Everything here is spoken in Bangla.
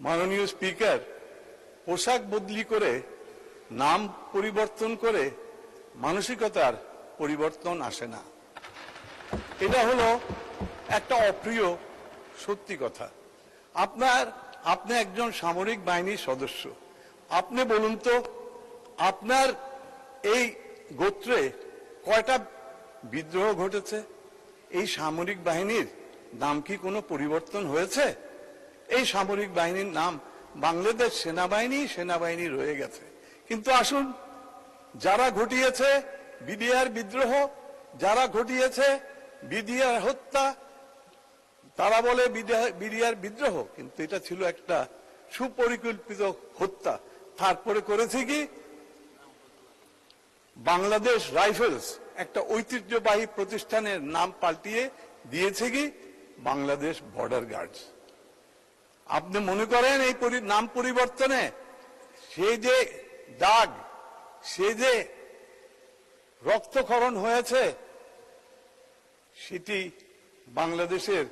মাননীয় স্পিকার পোশাক বদলি করে নাম পরিবর্তন করে মানসিকতার পরিবর্তন আসে না। এটা হলো একটা অপ্রিয় সত্যি কথা। আপনি একজন সামরিক বাহিনীর সদস্য। আপনি বলুন তো, আপনার এই গোত্রে কয়টা বিদ্রোহ ঘটেছে? এই সামরিক বাহিনীর নাম কি কোনো পরিবর্তন হয়েছে? এই সামরিক বাহিনীর নাম বাংলাদেশ সেনাবাহিনী রয়ে গেছে। কিন্তু আসুন, যারা ঘটিয়েছে বিডিআর বিদ্রোহ, যারা ঘটিয়েছে বিডিআর হত্যা, তারা বলে বিডিআর বিদ্রোহ, কিন্তু এটা ছিল একটা সুপরিকল্পিত হত্যা। তারপরে করেছে কি, বাংলাদেশ রাইফেলস একটা ঐতিহ্যবাহী প্রতিষ্ঠানের নাম পাল্টিয়ে দিয়েছে কি বাংলাদেশ বর্ডার গার্ডস। আপনি মনে করেন এই নাম পরিবর্তনে সে যে দাগ, সে যে রক্তক্ষরণ হয়েছে, সেটি বাংলাদেশের